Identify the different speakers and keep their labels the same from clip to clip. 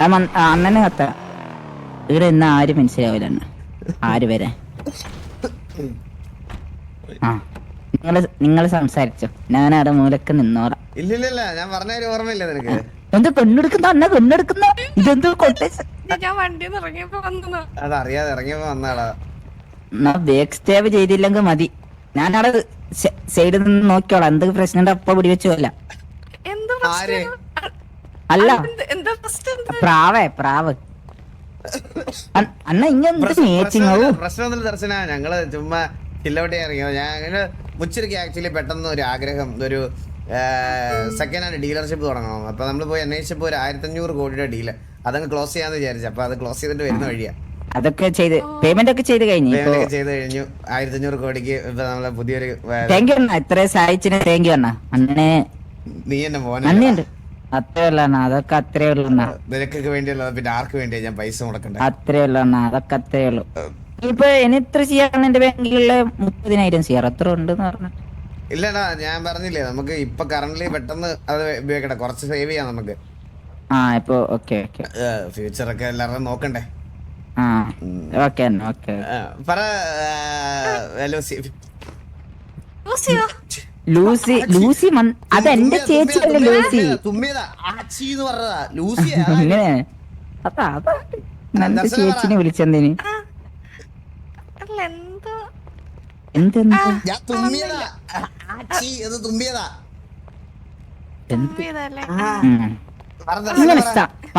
Speaker 1: അണ്ണനെ കത്ത ഇവിടെ ഇന്ന് ആരും മനസ്സിലാവില്ല അണ്ണ. ആര് വരെ ആ നിങ്ങള് സംസാരിച്ചോ, ഞാൻ അവിടെ മൂലക്ക് നിന്നോളാം.
Speaker 2: ഇല്ലില്ല, ഞാൻ പറഞ്ഞ ഓർമ്മയില്ല നിനക്ക്.
Speaker 1: എന്ത് പെണ്ണെടുക്കുന്ന അണ്ണ, പെണ്ണെടുക്കുന്ന ഇതെന്ത് കൊട്ടേഷൻ?
Speaker 2: അതറിയാതെ ഇറങ്ങിയപ്പോ വന്നാടാ.
Speaker 1: ബേക്ക് സ്റ്റേവ് ചെയ്തില്ലെങ്കിൽ മതി, ഞാനവിടെ സൈഡിൽ നിന്ന് നോക്കിയോളാം. എന്തൊക്കെ പ്രശ്നം അപ്പ പിടിവെച്ചല്ല. അല്ല പ്രാവ് അണ്ണ
Speaker 2: പ്രശ്നമൊന്നുമില്ല ദർശന, ഞങ്ങള് ചുമ്മാ ചില്ലവട്ടി ഇറങ്ങിയത്. ഞാൻ അങ്ങനെ മുച്ചിരിക്ക് ആക്ച്വലി പെട്ടെന്ന് ഒരു ആഗ്രഹം, ഒരു സെക്കൻഡ് ഹാൻഡ് ഡീലർഷിപ്പ് തുടങ്ങണം. അപ്പൊ നമ്മൾ പോയി അന്വേഷിച്ചപ്പോ ഒരു 1500 കോടിയുടെ ഡീല് അതങ്ങ് ക്ലോസ് ചെയ്യാന്ന് വിചാരിച്ചു. അപ്പൊ അത് ക്ലോസ് ചെയ്തിട്ട് വരുന്ന വഴിയാ.
Speaker 1: അതൊക്കെ ചെയ്ത് പേയ്മെന്റ് ഒക്കെ ചെയ്ത് കഴിഞ്ഞു.
Speaker 2: 1500 കോടിക്ക് ഇപ്പൊ നമ്മളെ പുതിയൊരു
Speaker 1: താങ്ക് യു അണ്ണ, ഇത്ര സഹായിച്ചിന് താങ്ക് യു അണ്ണ. അണ്ണനെ
Speaker 2: നീ എന്നെ
Speaker 1: നന്ദിയുണ്ട്. അത്രേ ഉള്ളു അണ്ണ, അതൊക്കെ അത്രേ ഉള്ളു അണ്ണ.
Speaker 2: നിനക്കൊക്കെ വേണ്ടിയല്ല, പിന്നെ ആർക്ക് വേണ്ടിയാ ഞാൻ പൈസ മുടക്കണ്ടേ?
Speaker 1: അത്രേ ഉള്ളു അണ്ണ, അതൊക്കെ അത്രേ ഉള്ളു. ഇപ്പൊ ഇനി എത്ര ചെയ്യാൻ എന്റെ ബാങ്കിലുള്ള 30,000 ചെയ്യാറ് എത്ര ഉണ്ടെന്ന് പറഞ്ഞു.
Speaker 2: ഇല്ലടാ, ഞാൻ പറഞ്ഞില്ലേ നമുക്ക് ഇപ്പൊ കറന്റ്ലി പെട്ടെന്ന് അത് ഉപയോഗിക്കട്ടെ, കുറച്ച് സേവ് ചെയ്യാം നമുക്ക്.
Speaker 1: ആ ഇപ്പൊ ഓക്കെ ഓക്കെ,
Speaker 2: ഫ്യൂച്ചറൊക്കെ എല്ലാവരും നോക്കണ്ടേ.
Speaker 1: ആ ഓക്കെ ഓക്കെ.
Speaker 2: പറ
Speaker 1: ലൂസി ലൂസി അതെന്റെ ചേച്ചിയല്ലേ ലൂസി. അങ്ങനെ അതാ എന്റെ ചേച്ചിനെ വിളിച്ചെന്തേന്? എന്തെന്താ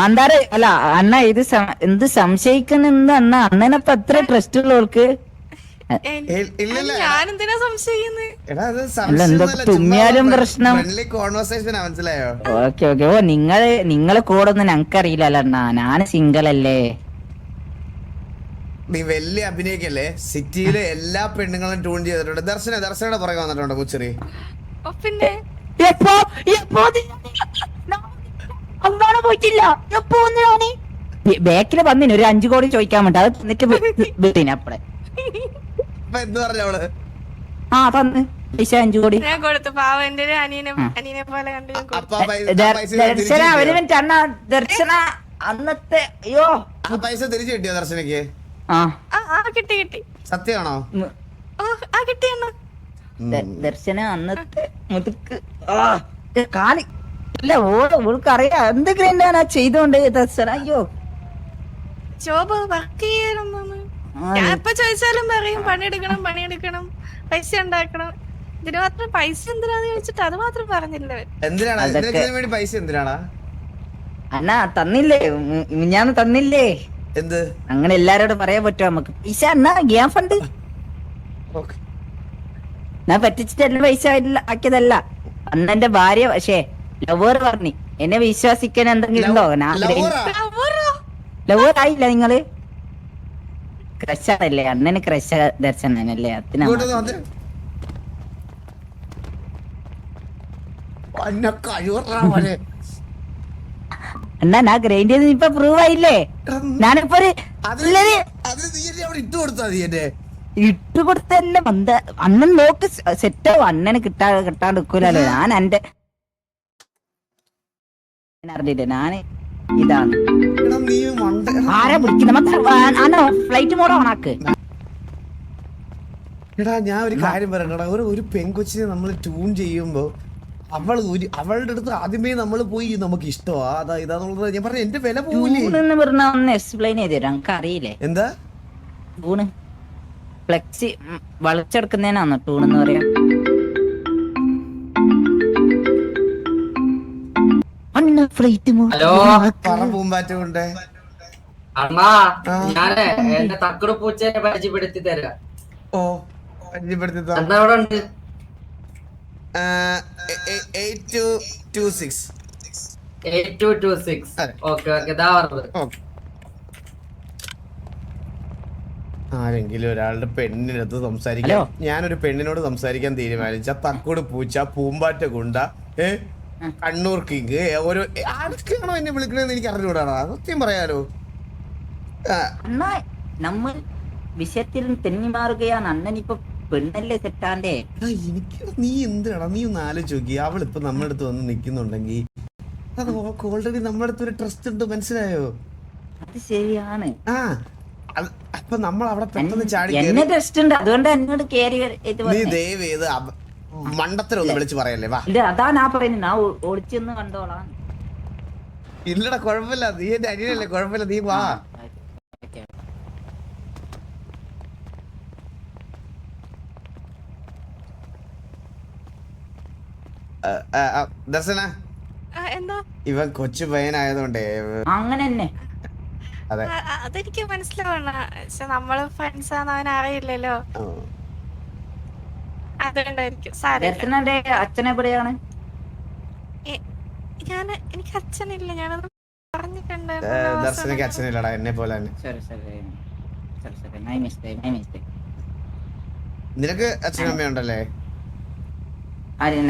Speaker 1: മന്ദാര അല്ല അണ്ണ, ഇത് എന്ത് സംശയിക്കുന്നെന്ത് അണ്ണ? അണ്ണനപ്പൊ എത്ര ട്രസ്റ്റ് ഉള്ളവർക്ക് തുമ്മിയാലും പ്രശ്നം. Okay okay. ഓ നിങ്ങളെ കൂടെ ഒന്നും ഞങ്ങക്കറിയില്ലല്ലോ അണ്ണ, ഞാൻ സിംഗിൾ അല്ലേ.
Speaker 2: നീ വലിയ അഭിനയിക്കല്ലേ, സിറ്റിയിലെ എല്ലാ പെണ്ണുങ്ങളും ട്യൂൺ ചെയ്തിട്ടുണ്ട്. ദർശനയുടെ പുറകെ വന്നിട്ടുണ്ടോ കുച്ചറി?
Speaker 1: പിന്നെ പോയിട്ടില്ല. ബാക്കില് വന്നിന് ഒരു 5 കോടി ചോദിക്കാൻ വേണ്ടി, അത് എന്നിട്ട് വീട്ടിന് അപ്പടെ
Speaker 2: എന്ത് പറഞ്ഞ അവള്?
Speaker 1: ആ തന്ന് പൈസ 5 കോടി
Speaker 3: ഞാൻ കൊടുത്തു. പാവന്റെ അനിയനെ പോലെ കണ്ടു.
Speaker 1: ദർശന ഒരു മിനിറ്റ് അണ്ണ, ദർശന അന്നത്തെ അയ്യോ
Speaker 2: പൈസ തിരിച്ചു കിട്ടിയോ ദർശനക്ക്?
Speaker 3: കിട്ടി കിട്ടി.
Speaker 2: സത്യമാണോ?
Speaker 3: കിട്ടി.
Speaker 1: ദർശന അന്നത്തെ മുതുക്ക് കാലി അല്ല ഓൾക്കറിയാം എന്തെങ്കിലും എന്താണ് ചെയ്തോണ്ട് ദർശന. അയ്യോ
Speaker 3: ജോബ് വർക്ക് ചെയ്യാനൊന്നും ഞാൻ എപ്പ ചോദിച്ചാലും പറയും പണിയെടുക്കണം പൈസ ഉണ്ടാക്കണം. ഇതിന് മാത്രം പൈസ എന്തിനാന്ന് ചോദിച്ചിട്ട് അത് മാത്രം പറഞ്ഞില്ല.
Speaker 2: എന്തിനാണ് പൈസ? എന്തിനാണ്
Speaker 1: അണ്ണാ തന്നില്ലേ, ഞാൻ തന്നില്ലേ?
Speaker 2: എന്ത്
Speaker 1: അങ്ങനെ എല്ലാരോടും പറയാൻ പറ്റുമോ നമുക്ക്? പൈസ അണ്ണാ ഗ്യാൻ ഫണ്ട് ഞാൻ പറ്റിച്ചിട്ടല്ല, പൈസ ആക്കിയതല്ല. അണ്ണന്റെ ഭാര്യ പക്ഷേ ലവർ പറഞ്ഞു എന്നെ വിശ്വസിക്കാൻ എന്തെങ്കിലും ഉണ്ടോ? ലവർ ആയില്ല നിങ്ങള്? ക്രഷാണല്ലേ അണ്ണന്? ക്രഷ ദർശനല്ലേ? അണ്ണാ ഞാൻ ഗ്രൈൻഡ് ചെയ്ത് ഇപ്പൊ പ്രൂവ് ആയില്ലേ? ഞാനിപ്പോ ഇട്ട് കൊടുത്തല്ലേ അണ്ണൻ നോക്ക് സെറ്റാവും. അണ്ണന് കിട്ടാണ്ട് നിക്കൂലല്ലോ. ഞാൻ എന്റെ അറിഞ്ഞില്ല, ഞാന് ഇതാണ് ആരാ വിളിക്കുന്ന ഫ്ലൈറ്റ് മോഡ് ഓണാക്ക്.
Speaker 2: എടാ ഞാൻ ഒരു കാര്യം പറയണടാ, ഒരു പെൺകൊച്ചിനെ നമ്മൾ ട്യൂൺ ചെയ്യുമ്പോ അവളുടെ അടുത്ത് ആദ്യമേ നമ്മൾ പോയി നമുക്ക് ഇഷ്ടമാ അതാ ഇതാന്നുള്ളത് ഞാൻ പറഞ്ഞ എന്റെ വില
Speaker 1: പറഞ്ഞ ഒന്ന് എക്സ്പ്ലെയിൻ ചെയ്ത് തരാം. നമുക്ക് അറിയില്ലേ
Speaker 2: എന്താ
Speaker 1: ടൂണ്? ഫ്ലെക്സി വളച്ചെടുക്കുന്നതിനാണ് ടൂൺ എന്ന് പറയാ.
Speaker 2: പൂമ്പാറ്റുകൊണ്ട്
Speaker 4: അണ്ണാ ഞാന് എന്റെ തക്കട് പൂച്ചേനെ പരിചയപ്പെടുത്തി തരാം.
Speaker 2: ഓ പരിചയപ്പെടുത്തി
Speaker 4: അണ്ണാ അവിടെ ഉണ്ട്.
Speaker 2: 8226
Speaker 4: ഓക്കെ ഓക്കെ ഇതാ പറഞ്ഞത്.
Speaker 2: ആരെങ്കിലും ഒരാളുടെ പെണ്ണിനടുത്ത് സംസാരിക്കാം. ഞാനൊരു പെണ്ണിനോട് സംസാരിക്കാൻ തീരുമാനിച്ച തക്കോട് പൂച്ച, പൂമ്പാറ്റ ഗുണ്ട, കണ്ണൂർ കിങ്, ഓരോ ആരൊക്കെയാണോ എന്നെ വിളിക്കണെന്ന് എനിക്ക് അറിഞ്ഞുകൂടാണോ? സത്യം പറയാലോ.
Speaker 1: നമ്മൾ വിഷയത്തിൽ തെന്നി മാറുകയാണ്. അണ്ണനിപ്പോ പെണ്ണല്ലേ സെറ്റാണ്ടേ?
Speaker 2: എനിക്ക് നീ എന്തിനാടാ, നീ ഒന്ന് ആലോചിച്ച് നോക്കി. അവളിപ്പോ നമ്മുടെ അടുത്ത് വന്ന് നിക്കുന്നുണ്ടെങ്കിൽ അത് ഓൾറെഡി നമ്മുടെ അടുത്ത് ഒരു ട്രസ്റ്റ് ഉണ്ട്, മനസ്സിലായോ?
Speaker 1: അത് ശരിയാണ്.
Speaker 2: ആ അപ്പൊ നമ്മൾ അവിടെ പെട്ടെന്ന് ചാടി
Speaker 1: എന്നെ ട്രസ്റ്റ് ഉണ്ട്, അതുകൊണ്ട് എന്നോട് കേറി ഇത്
Speaker 2: നീ
Speaker 1: പറഞ്ഞേ.
Speaker 2: ദയവ് ചെയ്ത് മണ്ടത്തരൊന്ന് വിളിച്ച് പറയല്ലേ, വാ.
Speaker 1: ഇല്ല, അതാ ഞാൻ പറയുന്നത്, ഞാൻ ഒളിച്ചെന്ന് കണ്ടോളാം.
Speaker 2: ഇല്ലടാ കുഴപ്പമില്ല, നീ എന്റെ അനിയനല്ലേ, കുഴപ്പമില്ല, നീ വാ.
Speaker 1: ഓക്കേ.
Speaker 2: ദർശന,
Speaker 3: എന്താ
Speaker 2: ഇവൻ കൊച്ചു പയ്യനായതുകൊണ്ടേ
Speaker 1: അങ്ങനെ തന്നെ.
Speaker 2: അതെ.
Speaker 3: അതെനിക്ക് മനസ്സിലാവണ, പക്ഷെ നമ്മള് ഫ്രണ്ട്സ് ആണെന്ന് അവൻ അറിയില്ലല്ലോ, അതുകൊണ്ടായിരിക്കും. സാരമില്ല.
Speaker 1: ദർശനന്റെ അച്ഛൻ എവിടെയാണ്?
Speaker 3: എനിക്ക് അച്ഛനില്ല, ഞാനത് പറഞ്ഞിട്ടുണ്ട്.
Speaker 2: ദർശനക്ക് അച്ഛനില്ലടാ, എന്നെ പോലെ തന്നെ. നിനക്ക് അച്ഛനും അമ്മയുണ്ടല്ലേ?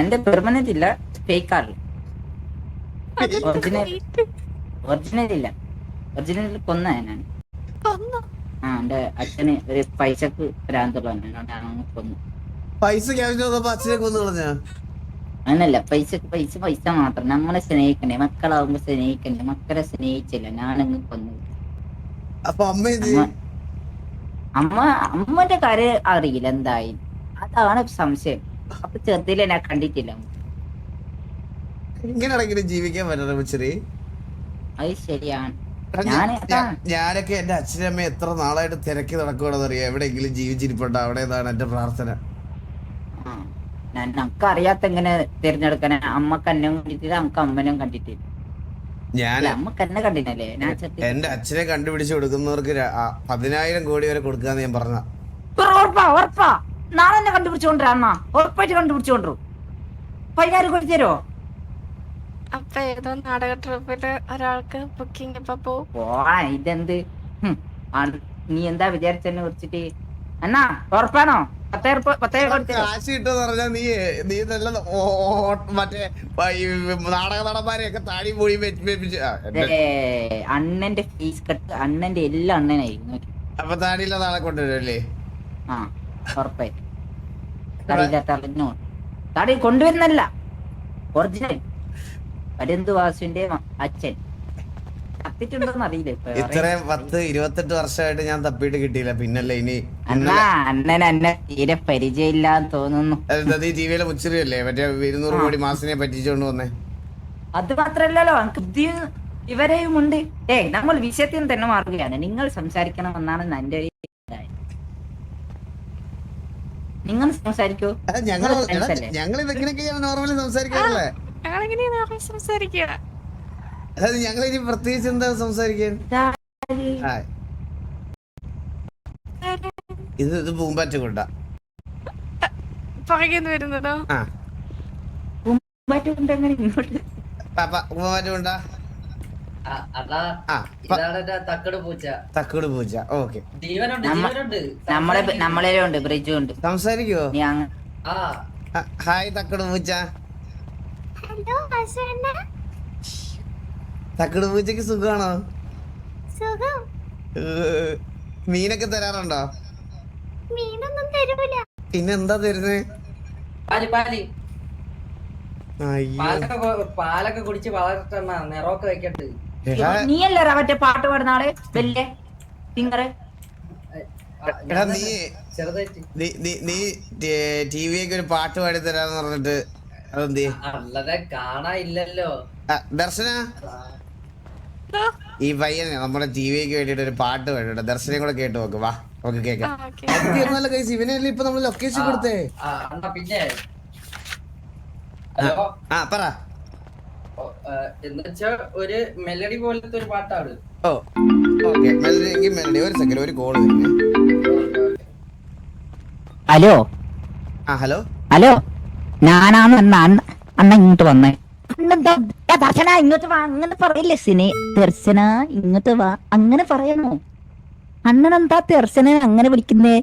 Speaker 1: എന്റെ പെർമനന്റ് ഇല്ല, ഫേക്ക് ആണ്. ഒറിജിനൽ ഇല്ല, ഒറിജിനൽ കൊന്ന ഞാൻ. എന്റെ അച്ഛന് ഒരു പൈസക്ക് ഭ്രാന്തുള്ള കൊന്നു.
Speaker 2: പൈസ അച്ഛനെ കൊന്നു കളഞ്ഞാ?
Speaker 1: അങ്ങനല്ല, പൈസ മാത്രം. നമ്മളെ സ്നേഹിക്കണ്ടേ, മക്കളാവുമ്പോ സ്നേഹിക്കണ്ടേ, മക്കളെ സ്നേഹിച്ചില്ല, ഞാനങ്ങ് കൊന്നു.
Speaker 2: അപ്പൊ
Speaker 1: അമ്മന്റെ കാര്യം അറിയില്ല എന്തായി, അതാണ് സംശയം. അപ്പൊ ചെറുതിലെ ഞാൻ കണ്ടിട്ടില്ല.
Speaker 2: ഇങ്ങനെയാണെങ്കിലും ജീവിക്കാൻ പറ്റണ ചെറിയ.
Speaker 1: അത് ശരിയാണ്.
Speaker 2: ഞാനൊക്കെ എന്റെ അച്ഛനും അമ്മ എത്ര നാളായിട്ട് തിരക്കി നടക്കുകയാണെന്ന് അറിയാം. എവിടെയെങ്കിലും ജീവിച്ചിരിപ്പുണ്ടോ അവിടെ എന്നാണ് എന്റെ പ്രാർത്ഥന.
Speaker 1: നമുക്ക് അറിയാത്ത എങ്ങനെ തിരഞ്ഞെടുക്കാൻ. അമ്മക്ക് എന്നെ കണ്ടിട്ടില്ല, നമുക്ക് അമ്മനും കണ്ടിട്ടില്ല. അമ്മക്ക് എന്നെ കണ്ടിട്ടല്ലേ.
Speaker 2: എന്റെ അച്ഛനെ കണ്ടുപിടിച്ച് കൊടുക്കുന്നവർക്ക് 10,000 കോടി വരെ കൊടുക്കാന്ന് ഞാൻ പറഞ്ഞ.
Speaker 1: ഉറപ്പാ നാളെ തന്നെ കണ്ടുപിടിച്ചോണ്ടാ അമ്മ, ഉറപ്പായിട്ട് കണ്ടുപിടിച്ചോണ്ടു. 10,000 കോടി തരുമോ?
Speaker 3: അപ്പൊ ഏതോ നാടക ട്രിപ്പില് ഒരാൾക്ക് ബുക്കിംഗ് ഇപ്പൊ
Speaker 1: പോവാ. ഇതെന്ത് നീ എന്താ വിചാരിച്ചെന്നെ കുറിച്ചിട്ട്? എന്നാ ഉറപ്പാണോ? 10,000
Speaker 2: കാശ് കിട്ടുമെന്ന് പറഞ്ഞാൽ നീ നല്ല മറ്റേ നാടക നടന്മാരെയൊക്കെ താടി പോയി വെപ്പിച്ച്.
Speaker 1: അണ്ണന്റെ ഫീസ് കട്ട് അണ്ണന്റെ എല്ലാ അണ്ണനായിരുന്നു.
Speaker 2: അപ്പൊ താടിയില്ല നാളെ കൊണ്ടുവരുമല്ലേ?
Speaker 1: ഉറപ്പായിട്ട് താടി കൊണ്ടുവരുന്നല്ല, ഒറിജിനൽ പരന്തു വാസുവിന്റെ അച്ഛൻ. കത്തിട്ടുണ്ടോന്ന് അറിയില്ല.
Speaker 2: ഇത്രയും 10-28 വർഷമായിട്ട് ഞാൻ തപ്പിയിട്ട് കിട്ടിയില്ല. പിന്നല്ലേ ഇനി
Speaker 1: അണ്ണൻ എന്നെ തീരെ പരിചയമില്ലാന്ന് തോന്നുന്നു.
Speaker 2: നീ ടിവിയിലെ മുച്ചിരിയല്ലേ മറ്റേ 200 കോടി മാസിനെ പറ്റിച്ചോണ്ട് വന്നേ?
Speaker 1: അത് മാത്രല്ലല്ലോ, ബുദ്ധി ഇവരെയും ഉണ്ട്. നമ്മൾ വിഷയത്തിൽ തന്നെ മാറുകയാണ്. നിങ്ങൾ സംസാരിക്കണമെന്നാണ് എന്റെ ഒരു ഇതായത്. നിങ്ങൾ സംസാരിക്കൂ.
Speaker 2: ഞങ്ങൾ ഇതൊക്കെയാണ് നോർമലി സംസാരിക്കാറില്ലേ?
Speaker 3: സംസാരിക്കുക.
Speaker 2: അതായത് ഞങ്ങൾ ഇനി പ്രത്യേകിച്ച് എന്താ സംസാരിക്കാൻ? ഇത് പൂമ്പാറ്റ കൊണ്ടാ
Speaker 3: പറയുന്നു വരുന്നതോ?
Speaker 2: പൂമ്പാറ്റ കൊണ്ടാ തക്കട് പൂച്ച. ഓക്കെ,
Speaker 1: നമ്മളേലുണ്ട്, ബ്രിഡ്ജും ഉണ്ട്.
Speaker 2: സംസാരിക്കോ? ഹായ് തക്കട് പൂച്ച. തക്കട് പൂച്ചക്ക് സുഖാണോ? മീനൊക്കെ തരാറുണ്ടോ? പിന്നെന്താ തരുന്നേ?
Speaker 4: പാലൊക്കെ കുടിച്ച് വളർത്തണ നിറമൊക്കെ വെക്കട്ട്.
Speaker 1: നീയല്ലേ മറ്റേ പാട്ട് പാടുന്ന ആള് വലിയ സിംഗറ്?
Speaker 2: നീ ടിവിയൊക്കെ ഒരു പാട്ട് പാടി തരാന്ന് പറഞ്ഞിട്ട് അതെന്ത്
Speaker 4: കാണാനില്ലല്ലോ?
Speaker 2: ദർശന, ഈ പയ്യനെ നമ്മുടെ ടിവിക്ക് വേണ്ടിട്ട് ഒരു പാട്ട് പാടിട്ട് ദർശനം കൂടെ കേട്ട് നോക്ക്. വാ, നമുക്ക് കേക്കാം. ഇവനല്ലേ ഇപ്പൊ നമ്മള് ലൊക്കേഷൻ കൊടുത്തേ.
Speaker 4: പിന്നെ
Speaker 2: പറ.
Speaker 4: എന്നുവെച്ചാ ഒരു മെലഡി പോലത്തെ ഒരു പാട്ടാണ്.
Speaker 2: Okay, melody. ഒരു സെക്കൻഡ്, ഒരു കോള് വരുന്നേ.
Speaker 1: ഹലോ
Speaker 2: ഹലോ
Speaker 1: ഹലോ, ഞാനാണ് അണ്ണ ഇങ്ങോട്ട് വന്നേ. ദർശന ഇങ്ങോട്ട് വാ, അങ്ങനെ പറയില്ലേ സിനെ. ദർശന ഇങ്ങോട്ട് വാ, അങ്ങനെ പറയണോ? അണ്ണനെന്താ ദർശന അങ്ങനെ വിളിക്കുന്നേ?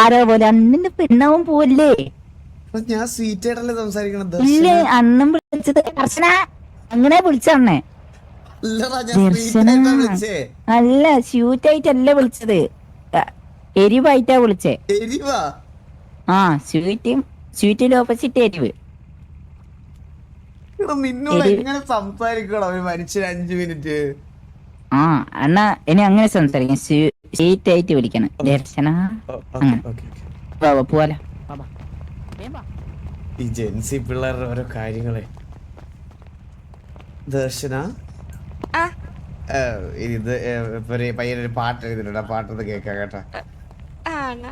Speaker 1: ആരോ പോലെ അണ്ണന്റെ പെണ്ണാവും പോവല്ലേ?
Speaker 2: ഞാൻ സ്വീറ്റ് ആയിട്ടല്ലേ സംസാരിക്കണം.
Speaker 1: ഇല്ലേ, അണ്ണൻ വിളിച്ചത് ദർശന അങ്ങനെ വിളിച്ചണ്ണേ. അല്ല, സ്വീറ്റ് ആയിട്ടല്ല വിളിച്ചത്, എരിവായിട്ടാ വിളിച്ചേ. സ്വീറ്റിന്റെ ഓപ്പോസിറ്റ് എരിവ്.
Speaker 2: എടാ നിന്നോട്
Speaker 1: എടി-
Speaker 2: എങ്ങനെ സംസാരിക്കണം ഒരു മനുഷ്യൻ 5 മിനിറ്റ്?
Speaker 1: ആ അണ്ണ ഇനി അങ്ങനെ സംസാരിക്കാം, സ്വീറ്റ് ആയിട്ട് വിളിക്കണം. ദർശന അങ്ങനെ പോവാലോ.
Speaker 2: ഈ ജെൻസി പിള്ളേരുടെ ഓരോ കാര്യങ്ങളെ. ദർശന
Speaker 3: ആ
Speaker 2: ഇത് ഇപ്പൊ ഒരു പയ്യനൊരു പാട്ട് എഴുതിട്ടുണ്ട്, ആ പാട്ടൊന്ന് കേൾക്കാം കേട്ടോ.
Speaker 3: ആ അണ്ണാ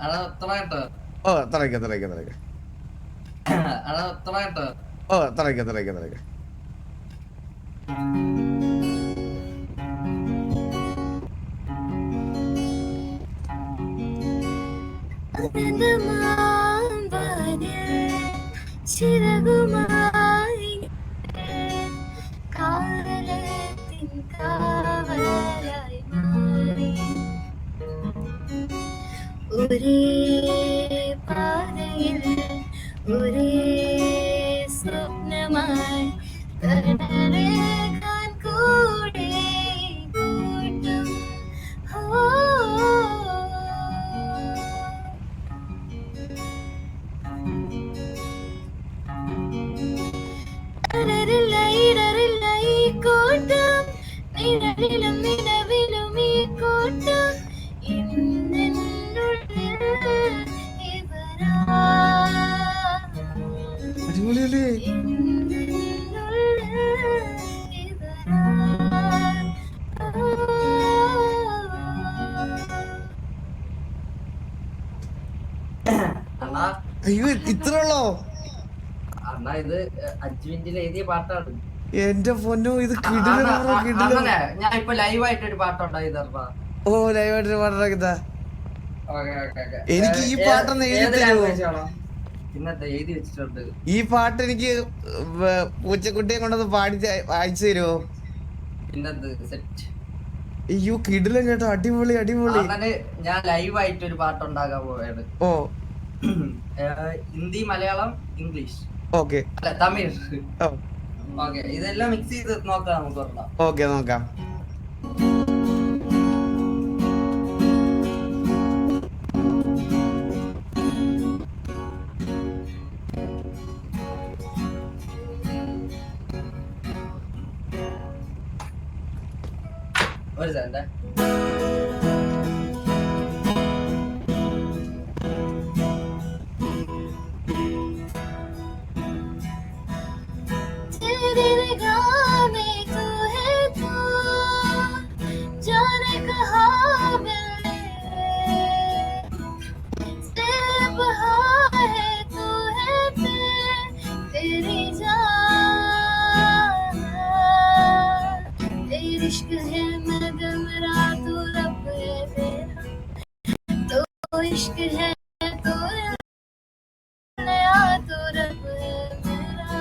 Speaker 4: അടാ ഉത്തരായിട്ടോ
Speaker 2: ഓ തുടങ്ങിക്കോ.
Speaker 4: അടാ ഉത്തരായിട്ടോ
Speaker 2: ഓ തുടങ്ങിക്കോ.
Speaker 5: ചിറകുമായി കാലത്തിൻ കാവലായി മാറി ഒരേ പാതയിൽ ഒരേ സ്വപ്നമായി തടരേക്കാൻ കൂടെ കൂട്ടും ഇടറില്ല ഈ കൂട്ടം നിഴലിലും നിലവിലും ഈ കൂട്ടം ഇന്നെന്നുള്ളിൽ ഇവരാ
Speaker 2: അടിപൊളിയല്ലേ?
Speaker 5: ഇന്നെന്നുള്ളിൽ ഇവരാ
Speaker 4: അണ്ണാ
Speaker 2: അയ്യോ ഇത്രയുള്ളോ?
Speaker 4: അണ്ണാ ഇത് 5 മിനിറ്റിൽ എഴുതിയ പാട്ടാണ്.
Speaker 2: എന്റെ പൊന്നോ ഇത്
Speaker 4: അണ്ണനെ ഞാൻ ഇപ്പൊ ലൈവായിട്ട് ഒരു പാട്ടുണ്ടായി തർപ്പാ.
Speaker 2: ഓ ലൈവായിട്ടൊരു പാട്ടുണ്ടാക്കിത്താ.
Speaker 4: Okay okay okay.
Speaker 2: എനിക്ക് ഈ പാട്ടൊന്ന് എഴുതി
Speaker 4: ഏത്
Speaker 2: തരുമോ?
Speaker 4: language ആണോ? ഇന്നത്തെ എഴുതി വെച്ചിട്ടുണ്ട്.
Speaker 2: ഈ പാട്ട് എനിക്ക് പൂച്ചക്കുട്ടിയെ കൊണ്ടൊന്ന് പാടി അയച്ചു തരുമോ?
Speaker 4: ഇന്നത്തെ സെറ്റ്.
Speaker 2: അയ്യോ കിടിലം കേട്ടോ, അടിപൊളി.
Speaker 4: അണ്ണന് ഞാൻ ലൈവായിട്ട് ഒരു പാട്ടുണ്ടാക്കാൻ പോവാണ്.
Speaker 2: ഓ
Speaker 4: ഹിന്ദി, മലയാളം, ഇംഗ്ലീഷ്,
Speaker 2: ഓക്കെ.
Speaker 4: അല്ല തമിഴ്.
Speaker 2: ഓ
Speaker 4: ഓക്കെ ഇതെല്ലാം മിക്സ് ചെയ്ത് നോക്കാം നമുക്ക് ഒരെണ്ണം.
Speaker 2: ഓക്കെ നോക്കാം.
Speaker 4: ഒരു സെക്കൻഡ്.
Speaker 5: तेरे निगाह में तू है तू जाने कहाँ मिले तेरे बहार है तू है तेरी जान तेरी इश्क है मैं गम रात रब है मेरा तो इश्क है तो नया तो रब है मेरा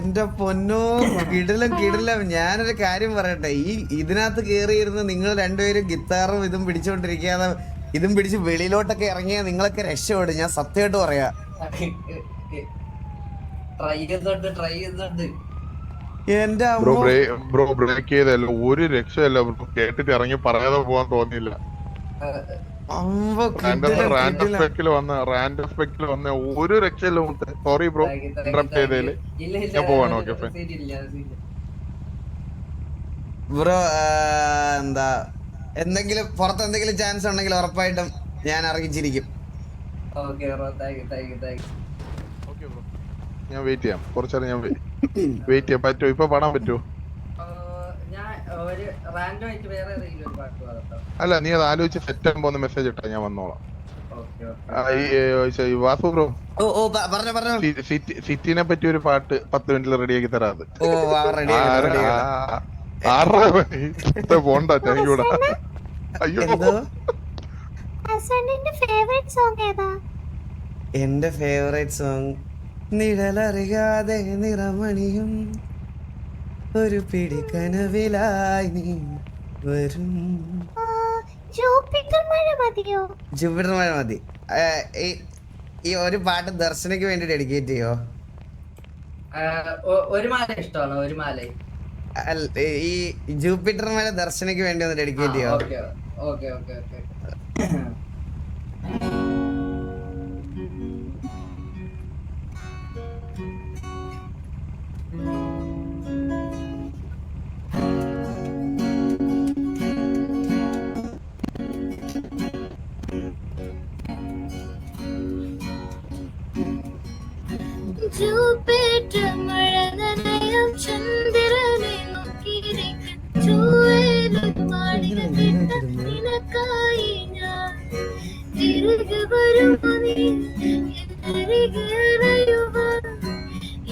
Speaker 2: എന്റെ പൊന്നോ കിടിലം. ഞാനൊരു കാര്യം പറയട്ടെ, ഈ ഇതിനകത്ത് കേറിയിരുന്ന് നിങ്ങൾ രണ്ടുപേരും ഗിത്താറും ഇതും പിടിച്ചോണ്ടിരിക്കാതെ ഇതും പിടിച്ച് വെളിയിലോട്ടൊക്കെ ഇറങ്ങിയ നിങ്ങളൊക്കെ രക്ഷപ്പെടും, ഞാൻ സത്യമായിട്ട് പറയാ.
Speaker 4: ട്രൈ ചെയ്തോണ്ട്
Speaker 2: എന്റെ
Speaker 6: ബ്രോ ബ്രേക്ക് ചെയ്തല്ലോ, ഒരു രക്ഷയല്ല ബ്രോ. കേട്ടിട്ട് ഇറങ്ങി പറയാതെ പോവാൻ തോന്നിയില്ല. റാൻഡം സ്പെക്കിൽ വന്ന ഒരു രക്ഷയില്ല. സോറി ബ്രോ ഇന്ററപ്റ്റ് ചെയ്തേല്. ഞാൻ പോവാണ്. ഓക്കെ
Speaker 2: ബ്രോ എന്താ എന്തെങ്കിലും പുറത്ത് എന്തെങ്കിലും ചാൻസ് ഉണ്ടെങ്കിൽ ഉറപ്പായിട്ടും ഞാൻ അറിയിച്ചിരിക്കും.
Speaker 6: ഓക്കെ ബ്രോ, ഞാൻ വെയിറ്റ് ചെയ്യാം. കുറച്ചേരം ഞാൻ വെയിറ്റ് ചെയ്യാം. പറ്റുമോ? ഇപ്പൊ പാടാൻ പറ്റുമോ?
Speaker 4: ഞാൻ ഒരു റാൻഡം ആയിട്ട് വേറെ ഏതെങ്കിലും ഒരു പാട്ട് പാടട്ടോ.
Speaker 6: അല്ല നീ അത് ആലോചിച്ച് സെറ്റ് ആകുമ്പോ ഒന്ന് മെസ്സേജ് ഇട്ടാ ഞാൻ വന്നോളാം.
Speaker 4: ഓക്കെ
Speaker 6: വാസു ബ്രോ
Speaker 2: ഓ ഓ പറഞ്ഞോ പറഞ്ഞോ.
Speaker 6: സിറ്റിനെ പറ്റി ഒരു പാട്ട് 10 മിനിറ്റിൽ റെഡിയാക്കി തരാത്.
Speaker 2: ഓ റെഡി
Speaker 6: പോണ്ട ചൂടാ. അയ്യോ
Speaker 2: എന്തോ
Speaker 5: ഹസ്ബൻഡിന്റെ ഫേവറേറ്റ് സോങ് ഏതാ?
Speaker 2: എന്റെ ഫേവറേറ്റ് സോങ് നിഴലറിയാതെ നിറമണിയും ഒരു പിടി കനവിലായി നീ വരും.
Speaker 5: ജൂപ്പിറ്റർ മഴ മതിയോ?
Speaker 2: ജൂപ്പിറ്റർ മഴ മതി. ഈ ഒരു പാട്ട് ദർശനയ്ക്ക് വേണ്ടി ഡെഡിക്കേറ്റ് ചെയ്യോ?
Speaker 4: ഒരു മാല ഇഷ്ടമാണോ? ഒരു മാല
Speaker 2: ഈ ജൂപ്പിറ്റർ മഴ ദർശനയ്ക്ക് വേണ്ടി ഒന്ന് ഡെഡിക്കേറ്റ് ചെയ്യോ?
Speaker 4: Okay okay okay.
Speaker 5: ജൂപ്പിറ്റർ മഴ നനയും ചന്ദ്രനെ നോക്കിയിരിക്കും ചൂവേലൊരു മാളിക കിട്ടാൻ നിനക്കായി ഞാൻ തിരികെ വരുമോ നീ എന്നരികെ അറിയുവാൻ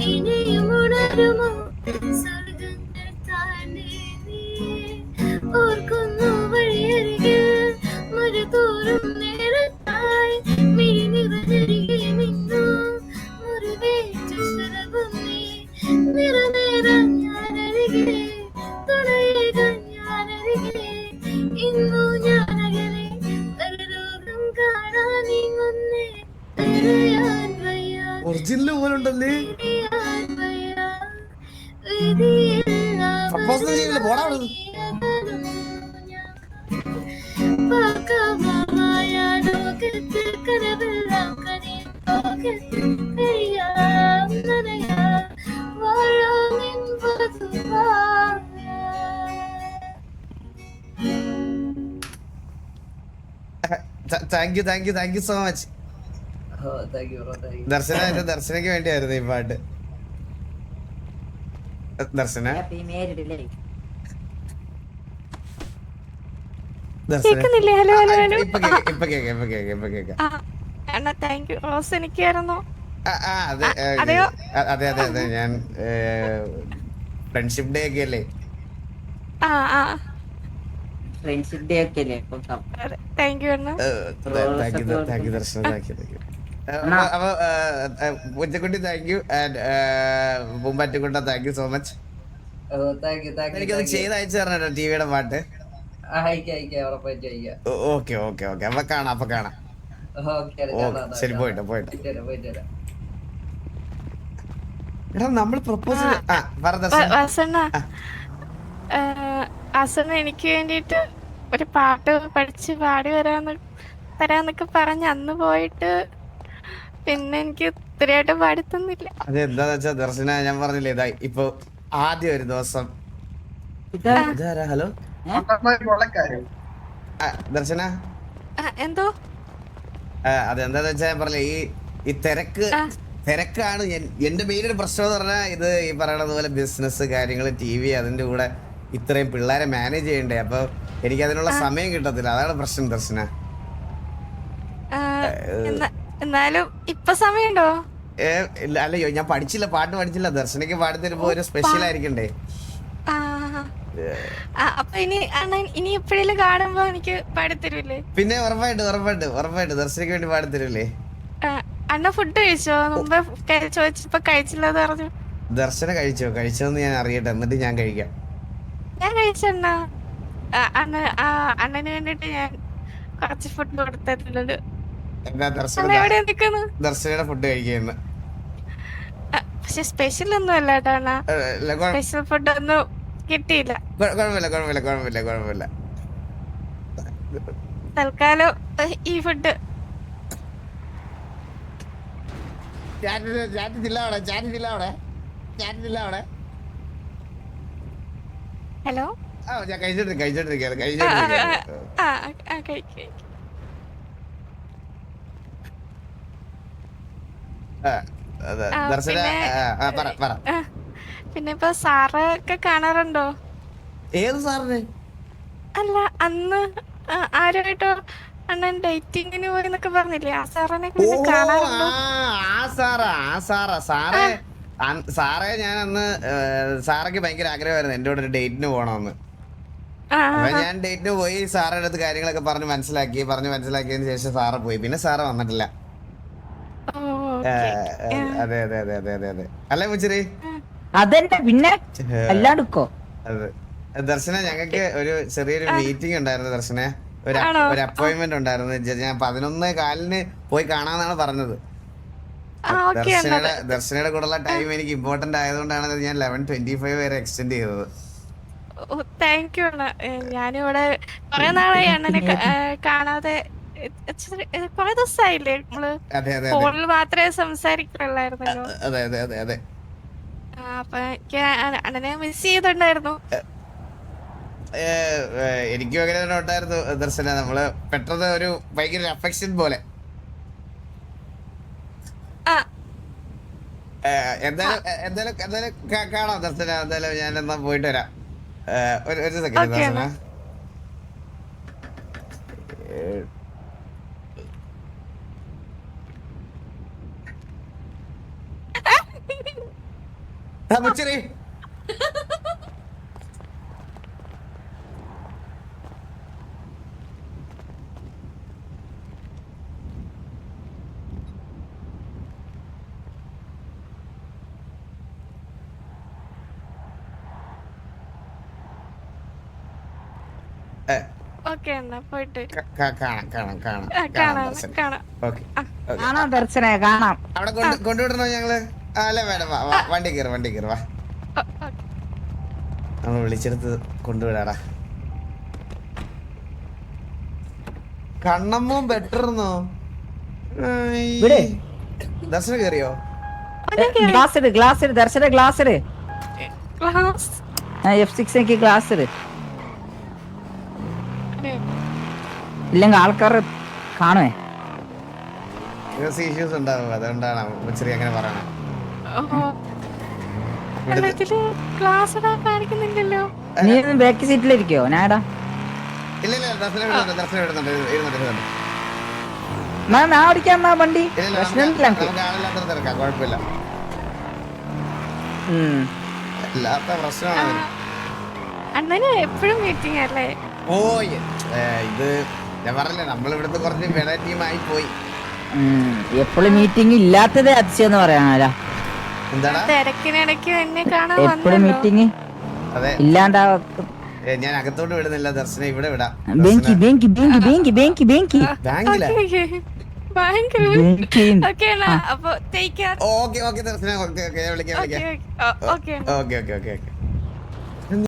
Speaker 5: ഇനിയും ഉണരുമോ സ്വർഗങ്ങൾ താണ്ടി നീ ഓർക്കുന്നു വഴിയരികെ മരുതോറും നേരത്തായി മിഴി നിറഞ്ഞരികെ നിന്നു മുറിവേറ്റ ശരവും നീ നിറനേരം ഞാനരികെ തുണയേകാൻ ഞാനരികെ ഇന്നു ഞാനകലെ പരലോകം കാണാൻ നീങ്ങുന്നേ തിരയാൻ വയ്യ
Speaker 2: ഒറിജിനൽ പോലെ ഉണ്ടല്ലേ.
Speaker 5: തിരയാൻ വയ്യ വിധിയെല്ലാം
Speaker 2: പ്രപ്പോസൽ ചെയ്യില്ല പോടാ അവിടുന്ന്.
Speaker 5: പാകമായ ലോകത്ത് കനവെല്ലാം കനിയ ലോകത്ത് കഴിയാം നനയാം വാഴാം നിൻ വധുവായ.
Speaker 2: Thank you so much. ദർശനയ്ക്ക് വേണ്ടിയായിരുന്നു ഈ പാട്ട്. ദർശന
Speaker 3: കേക്കുന്നില്ലേ? Hello hello hello.
Speaker 2: ഇപ്പൊ കേക്കാം.
Speaker 3: അണ്ണാ താങ്ക് യു. റോസ് എനിക്കായിരുന്നോ?
Speaker 2: അതെ ഞാൻ ഫ്രണ്ട്ഷിപ്പ് ഡേ ഒക്കെ അല്ലേ.
Speaker 1: ഫ്രണ്ട്ഷിപ്പ് ഡേ ഒക്കെ അല്ലേ?
Speaker 3: താങ്ക് യു അണ്ണാ.
Speaker 2: Thank you Darshana. അപ്പൊ പൂച്ചക്കുട്ടി താങ്ക് യു ആൻഡ് പൂമ്പാറ്റുകുട്ട താങ്ക് യു സോ മച്ച്. എനിക്കത് ചെയ്ത് അയച്ചു തരണം ടിവിയുടെ പാട്ട്. ഓക്കെ അപ്പൊ കാണാം. ശരി പോയിട്ടോ. എടാ നമ്മൾ പ്രപ്പോസൽ
Speaker 3: അസണ്ണ എനിക്ക് വേണ്ടിട്ട് ഒരു പാട്ട് പഠിച്ച് പാടി തരാന്നൊക്കെ പറഞ്ഞ് അന്ന് പോയിട്ട് പിന്നെ എനിക്ക് ഇത്രയായിട്ട് പാടിത്തന്നില്ല.
Speaker 2: അതെന്താന്ന് വെച്ചാ ദർശന ഞാൻ പറഞ്ഞില്ലേ ഇതാ ഇപ്പൊ ആദ്യം ഒരു ദിവസം. ഹലോ ദർശന
Speaker 3: എന്തോ
Speaker 2: അതെന്താന്ന് വെച്ചാ ഞാൻ പറഞ്ഞില്ലേ ഈ തിരക്കാണ് എന്റെ മെയിൻ ഒരു പ്രശ്നം എന്ന് പറഞ്ഞാൽ ഇത് ഈ പറയണത് പോലെ ബിസിനസ് കാര്യങ്ങൾ TV അതിന്റെ കൂടെ ഇത്രയും പിള്ളേരെ മാനേജ് ചെയ്യണ്ടേ. അപ്പൊ എനിക്ക് അതിനുള്ള സമയം കിട്ടത്തില്ല. അതാണ് പ്രശ്നം ദർശന.
Speaker 3: എന്നാലും ഇപ്പൊ സമയമുണ്ടോ?
Speaker 2: അല്ലയോ ഞാൻ പാട്ട് പഠിച്ചില്ല. ദർശനയ്ക്ക് പാടി തരുമ്പോ ഒരു സ്പെഷ്യൽ ആയിരിക്കണ്ടേ.
Speaker 3: അപ്പൊ ഇനി എപ്പോഴേലും കാണുമ്പോ എനിക്ക് പാടിത്തരൂല്ലേ?
Speaker 2: പിന്നെ ഉറപ്പായിട്ട് ദർശനയ്ക്ക് വേണ്ടി പാടി തരൂല്ലേ?
Speaker 3: അണ്ണ ഫുഡ് കഴിച്ചോ? മുമ്പ് ചോദിച്ചപ്പോ കഴിച്ചില്ലെന്ന് പറഞ്ഞു.
Speaker 2: ദർശന കഴിച്ചോന്ന് ഞാൻ അറിയട്ടെ, എന്നിട്ട് ഞാൻ കഴിക്കാം.
Speaker 3: ഞാൻ കഴിച്ചണ്ണ. അണ്ണന് വേണ്ടിട്ട് ഞാൻ കുറച്ച് ഫുഡ് കൊടുത്തിട്ടുണ്ട്.
Speaker 2: ദർശനയുടെ ഫുഡ് കഴിക്കുന്നു.
Speaker 3: പക്ഷെ സ്പെഷ്യൽ ഒന്നും അല്ല കേട്ടോ. സ്പെഷ്യൽ ഫുഡ് ഒന്നും കിട്ടിയില്ല.
Speaker 2: കുഴപ്പമില്ല.
Speaker 3: തൽക്കാലം ഈ ഫുഡ് ഹലോ
Speaker 2: ഞാൻ കഴിച്ചോണ്ടിരിക്കാണ്.
Speaker 3: പിന്നെ ഇപ്പൊ സാറൊക്കെ കാണാറുണ്ടോ?
Speaker 2: ഏത് സാറിന്?
Speaker 3: അല്ല അന്ന് ആരുമായിട്ടോ അണ്ണൻ ഡേറ്റിങ്ങിന് പോയി എന്നൊക്കെ പറഞ്ഞില്ലേ, ആ സാറിനെ
Speaker 2: ഓ
Speaker 3: കാണാറുണ്ടോ?
Speaker 2: സാറേ ഞാൻ അന്ന് സാറൊക്കെ ഭയങ്കര ആഗ്രഹമായിരുന്നു എന്റെ കൂടെ ഒരു ഡേറ്റിന് പോകണമെന്ന്. അപ്പൊ ഞാൻ ഡേറ്റിന് പോയി സാറിന്റെ അടുത്ത് കാര്യങ്ങളൊക്കെ പറഞ്ഞ് മനസ്സിലാക്കിയതിന് ശേഷം സാറ് പോയി. പിന്നെ സാറ് വന്നിട്ടില്ല. അതെ അതെ അതെ അതെ അതെ അതെ അല്ലേ മുച്ചിരി?
Speaker 1: അതെന്നെ പിന്നെ എല്ലാടുക്കോ.
Speaker 2: അതെ ദർശന, ഞങ്ങൾക്ക് ഒരു ചെറിയൊരു മീറ്റിംഗ് ഉണ്ടായിരുന്നു ദർശന. ഒരു അപ്പോയിന്റ്മെന്റ് ഉണ്ടായിരുന്നു. ഞാൻ 11:15 പോയി കാണാന്നാണ് പറഞ്ഞത്. ദർശനയുടെ കൂടെയുള്ള ടൈം എനിക്ക് ഇമ്പോർട്ടന്റ് ആയതുകൊണ്ടാണ് ഞാൻ 11:25 വരെ എക്സ്റ്റെൻഡ് ചെയ്തത്.
Speaker 3: താങ്ക് യു അണ്ണ. ഞാനിവിടെ കുറെ നാളായി അണ്ണനെ കാണാതെ. കൊറേ ദിവസമായില്ലേ നമ്മള് ഫോണിൽ മാത്രമേ സംസാരിക്കുള്ളായിരുന്നല്ലോ.
Speaker 2: അതെ അതെ അതെ അതെ.
Speaker 3: അപ്പൊ എനിക്ക് അണ്ണനെ മിസ് ചെയ്തിട്ടുണ്ടായിരുന്നു.
Speaker 2: എനിക്കും അങ്ങനെ തന്നെ ഉണ്ടായിരുന്നു ദർശന. നമ്മള് പെട്ടെന്ന് ഒരു ഭയങ്കര അഫെക്ഷൻ പോലെ. എന്തായാലും കാണാം ദർശന. എന്തായാലും ഞാൻ എന്നാ പോയിട്ട് വരാം. ഒരു സെക്കൻഡ് ദർശന. മുച്ചിരി
Speaker 3: ഓക്കെ എന്നാ പോയിട്ട്
Speaker 1: കാണാം ദർശനെ, കാണാം.
Speaker 2: അവിടെ കൊണ്ടുവിടണോ ഞങ്ങള്? അല്ല വേണം, വണ്ടി കയറി വാ. നമ്മൾ വിളിച്ചെടുത്ത് കൊണ്ടുവിടാടാ. കണ്ണമ്മോ ബെറ്റർന്നോ? ദർശന കേറിയോ?
Speaker 1: ഗ്ലാസ് ഇട് ദർശന, ഗ്ലാസ് ഇട്. F6 ഗ്ലാസ് ഇട്. ഇല്ലെങ്കിൽ ആൾക്കാർ കാണുവേ.
Speaker 2: ഇഷ്യൂസ് ഉണ്ടാവും, അതുകൊണ്ടാണ് മുച്ചിരി അങ്ങനെ പറയണേ.
Speaker 1: നീ ബാക്ക് സീറ്റിലിരിക്കോ? ഞാടാ
Speaker 2: ഇല്ല ദർശന വിടുന്നുണ്ട്.
Speaker 1: ഞാൻ ഓടിക്കാം വണ്ടി.
Speaker 2: ആളില്ലാത്ത തിരക്കാം, കുഴപ്പമില്ല. അല്ലാത്ത പ്രശ്നമാണ്.
Speaker 3: അണ്ണന് എപ്പോഴും മീറ്റിംഗ് അല്ലേ?
Speaker 2: ഓ ഇത് ഞാൻ പറഞ്ഞില്ലേ, നമ്മൾ ഇവിടുത്തെ കുറച്ച് വെള ടീമായി പോയി.
Speaker 1: എപ്പോഴും മീറ്റിംഗ് ഇല്ലാത്തത് അതിശയം എന്ന് പറയാനല്ല.
Speaker 2: എന്താടാ
Speaker 3: തിരക്കിനിടയ്ക്ക് എന്നെ കാണാൻ
Speaker 1: എപ്പോഴും മീറ്റിംഗ് ഇല്ലാണ്ടാ.
Speaker 2: ഞാൻ അകത്തോട്ട് വിടുന്നില്ല ദർശന, ഇവിടെ വിടാം. ഓക്കെ ദർശന, ഓക്കെ വിളിക്കാം. ഓക്കെ